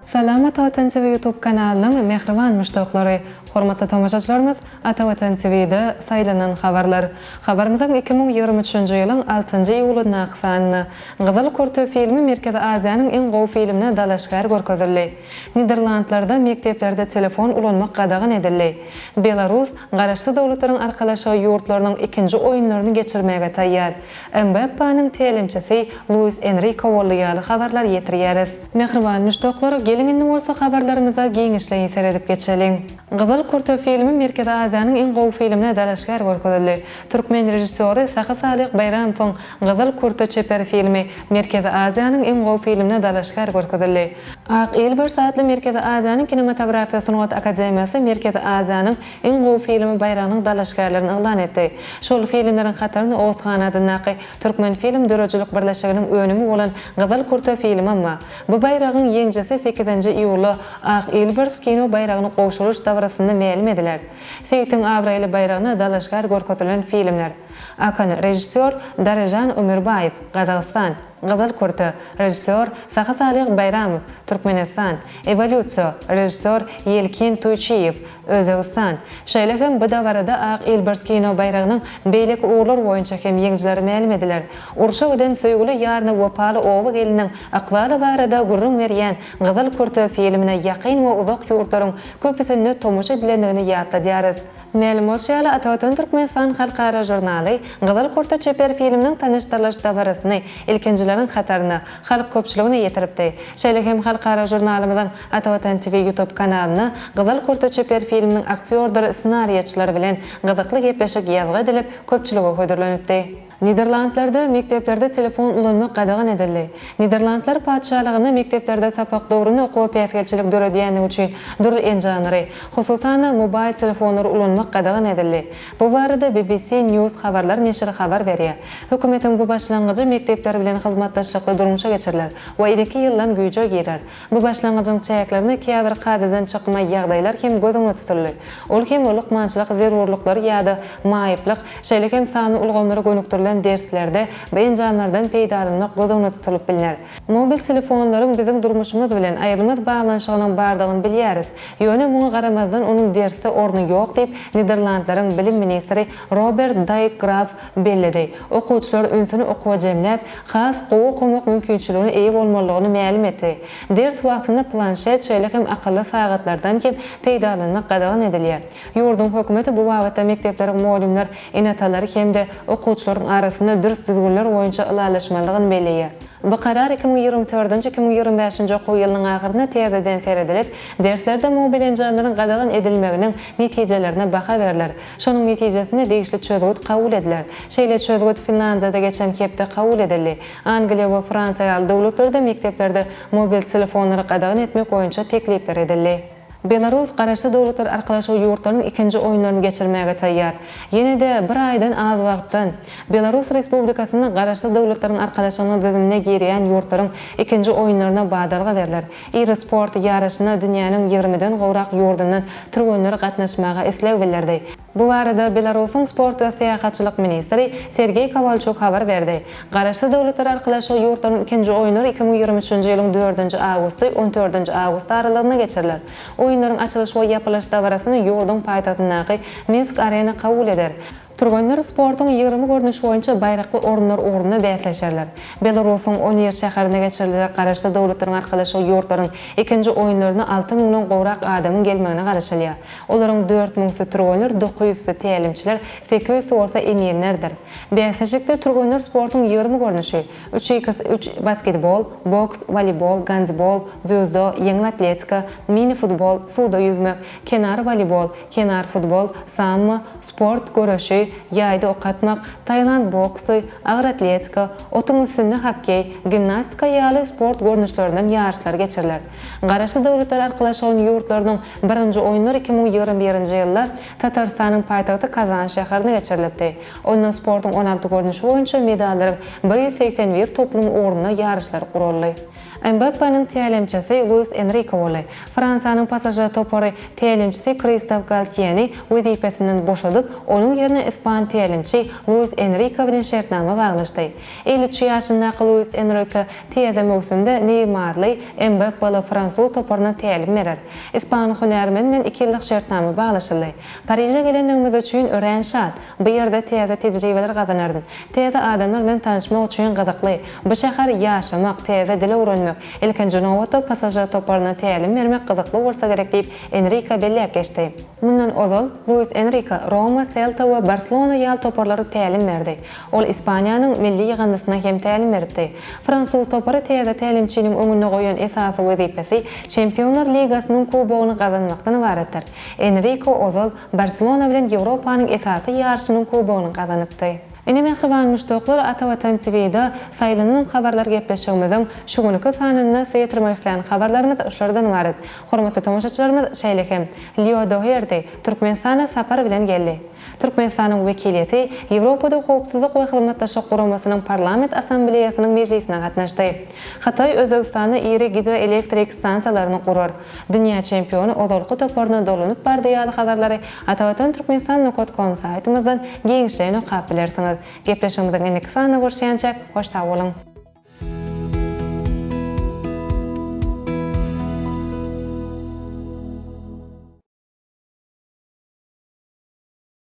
Salamat Vatan TV YouTube kanalının mehriban müştaqlary, hormatly tamaşaçylarymyz, Ata Vatan TV'de saylanan habarlar. Habarymyzyň 2023-nji ýylyň 6-njy iýulyna aqsanyny Gyzyl Kurty filmi Merkezi Aziýanyň en gowy filmine dalaşgar görkezildi. Niderlandlarda mekteplerde telefon ulanmak gadagyn edildi. Belarus garaşdy dowlatlaryň arkalaşygy ýurtlarynyň ikinji oýunlaryny geçirmäge taýýar. Mbappanyň telimçisi Luis Enrique bolýaly habarlar ýetirýäris. Mehriban müştaqlary, gelin indi bolsa habarlarymyza giňişle seredip geçelim. Gyzyl Kurty filmi Merkezi Aziýanyň en gowy filmine dalaşgar görkezildi. Türkmen rejissöri Sahat Salyk Bayramowyň Gyzyl Kurty çeper filmi Merkezi Aziýanyň en gowy filmine dalaşgar görkezildi. Ak el bir saatly Merkezi Aziýanyň kinematografiýa sanat akademiýasy Merkezi Aziýanyň en gowy filmi bayrağynyň dalaşgarlaryny elan etdi. Şol filmleriň hataryny Owsganadynaky Türkmen film dörejilik birleşiginiň önümi bolan Gyzyl Kurty filmi amma bu bayragyň ýeňjesi 8-nji iýulda Ak Elbert kino bayragyny gowşulyş davrasynda ma'lum ediler. Seytin Avrayly bayragyny dalaşgar görkezilen filmler. Akan rejissör Darajan Ömerbaýew, Gazaqstan. Gyzyl Kurty rejissör Sahat Salyk Bayramow, Türkmenistan. Evolüsiýa rejissör Yelkin Toyçiýew, Özbegistan. Şeýle bu dawarda Ak Elbert kino bayragynyň beýleki uğurlar boýunça hem ýeňjileri ma'lum ediler. Urşa öden söýgüli ýaryny Wopaly owy geliniň akbaly barada gurrun berýän Gyzyl Kurty filmine ýakyn we uzak ýurtlaryň köpüsini tomoşa edilendigini ýatladýarys. Ma'lum bolýaly Ata Vatan Türkmenistan halkara jurnaly Gyzyl Kurty çeper filminiň tanyşdyrlyş dabarasyny ilkinjileriň hataryna halk köpçüligine ýetiripdi. Şeýle hem halkara jurnalymyzyň Ata Vatan TV YouTube kanalyna Gyzyl Kurty çeper filminiň aktýorlary, ssenariýaçylary bilen gyzykly gepleşik ýazgy edilip köpçülige hoýdurlanýpdy. Niderlandlarda mekteplerde telefon ulanmak gadagyn edildi. Niderlandlar padşahlygyny mekteplerde sapak dowruny okuw päsgelçilik döredýäni üçin durly enjanary, hususan mobil telefonlary ulanmak gadagyn edildi. Bu barada BBC News habarlar neşri habar berýär. Hökümetiň bu başlangyjy mektepler bilen hyzmatdaşlykly durmuşa geçiriler we 2 ýyldan güýje girer. Bu başlangyjyň çäklaryny käbir kadadan çykma ýagdaýlar hem gözüňe tutuldy. Ol hem ulukmançylyk zerurlyklary ýa-da maýyplyk, şeýle hem sany ulgamlary gönükdirler derslerde ve enjamlardan peýdalanmak gözüňe tutulup bilinär. Mobil telefonlaryň biziň durmuşymyz bilen aýrylmaz baglanşygynyň bardygyny bilýäris. Ýöne muňa garamazdan onuň dersi orny ýok diýip Niderlandlaryň bilim ministri Robert de Graaf bellidi. Okuwçylar ünsüni okuwa jemläp, has gowy okumak mümkinçiligine eýe bolmalygyny ma'lum etdi. Ders wagtynda planşet şeýle hem akylly sagatlardan kim peýdalanmak gadagyn edilýär. Ýurdun hökümeti bu wagtda mektepleriň muallimler, enatalary hem-de okuwçylaryň arasynda dürüst düzgünler boýunça ılalaşmalygyny belliýär. Bu karar 2024-2025-nji okuw ýylynyň ahyryna täzeden seredilip, derslerde mobil enjamlaryň gadagyn edilmeginiň netijelerine baha beriler. Şonuň netijesinde degişli çözgüt kabul ediler. Şeýle çözgüt Finlandiyada geçen hepde kabul edildi. Angliýa we Fransiýa dowlatlarynda mekteplerde mobil telefonlary gadagyn etmek boýunça teklipler edildi. Belarus garaşdy dowlatlar arkalaşygy ýurtlarynyň ikinji oýunlaryny geçirmäge taýýar. Ýene-de bir aýdan az wagtdan Belarus Respublikasynyň garaşdy dowlatlaryň arkalaşygyny düzümine girýän ýurtlaryň ikinji oýunlaryna badalga beriler. E-sport ýaraşyna dünýäniň 20den gowrak ýurdundan türgenleri gatnaşmaga isleg bildirdi. Bu arada Belarusyň sport we seýahatçylyk ministri Sergey Kovalchuk habar berdi. Garaşdy dowlatlar arkalaşygy ýurtlaryň ikinji oýunlary 2023-nji ýylyň 4-nji awgusty 14-nji awgust aralygyna geçiriler. Oýunlaryň açylyş we ýapylyş dawrasyny ýurdun paýtagtyndaky Minsk arena kabul eder. Turganlar sportyň 20 görnüşi boýunça baýrakly orunlar ugruna bätleşerler. Belarusyň Onier şäherine geçirilen garaşdy dowlatlaryň arkalaşygy ýurtlaryň ikinji oýunlaryna 6000-den gowrak adamyň gelmegine garaşylýar. Olaryň 4000 turganlar, 900 tälimçiler, 800 bolsa emirlerdir. Bäsejikde turganlar sportyň 20 görnüşi: 3x3 basketbol, boks, voleybol, ganzbol, judo, ýeňil atletika, mini futbol, suwda ýüzmek, kenar voleybol, kenar futbol, samma, sport görüşi, ýaýda okatmak, Tayland boksy, agyr atletika, otuň üstünde hokkey, gimnastika ýaly sport görnüşlerinden ýarşlar geçiriler. Garaşdy dowlatlar arkalaşygy ýurtlarynyň birinji oýunlary 2021-nji ýylda Tatarstanyň paýtagty Kazan şäherine geçirilipdi. Onuň sportyň 16 görnüşi boýunça medallar 181 toplum ugruna ýarşlar guruldy. Mbappe'nin tälimçisi Luis Enrique boly. Fransanyň pasajer topary tälimçisi Christophe Galtieri wezipesinden boşadyp, onuň ýerine ispan tälimçi Luis Enrique bilen şertnama baglaşdy. 53 ýaşyndaky Luis Enrique täze mowsumda Neymarly Mbappe'ly Fransuz toparyna tälim berer. İspan hünärmen bilen 2 ýyllyk şertnama baglaşyldy. Paryja gelendigimiz üçin ören şat. Bu ýerde täze tejribeler gazanardym. Täze adamlar bilen tanışmak üçin gyzykly. Bu şäher ýaşamak, täze dil öwrenmek, ilkinji nowatda pasajer toparyna tälim bermek gyzykly bolsa gerek diýip Enrique belläp geçdi. Mundan ozal Luis Enrique Roma, Celta we Barcelona ýal toparlary tälim berdi. Ol Ispaniýanyň milli ýygyndysynda hem tälim beripdi. Fransuz topary täze tälimçiniň öňüne goýan esasy wezipesi Çempionlar Ligasynyň kubogyny gazanmakdan ibaretdir. Enrique ozal Barcelona bilen Ýewropanyň esasy ýarşynyň kubogyny gazanypdy. Ine mehriban müştoklar Ata Watan TV-de saýlanan habarlar gepleşigimiziň şu günkü sanyna seýtirmek isleýän habarlarymyz şulardan ibaret. Hormatly tomoşaçylarymyz, şeýlekem Leo Doherty Türkmenistana sapar bilen geldi. Türkmenistanyň wekiliýeti Ýewropada howpsuzlyk we hyzmatlaşyk guramasynyň parlament assambleýasynyň mejlisine gatnaşdy. Hatay Özbegistany iri hidroelektrik stansiýalaryny gurar. Dünýä çempiony ozalky toparyna dolanyp bardy ýaly habarlary Ata Watan Türkmenistan.com saýtymyzdan giňişlerini okap bilersiňiz. Gepleşigimiziň indi kısa görüşýänçä hoş sag bolun.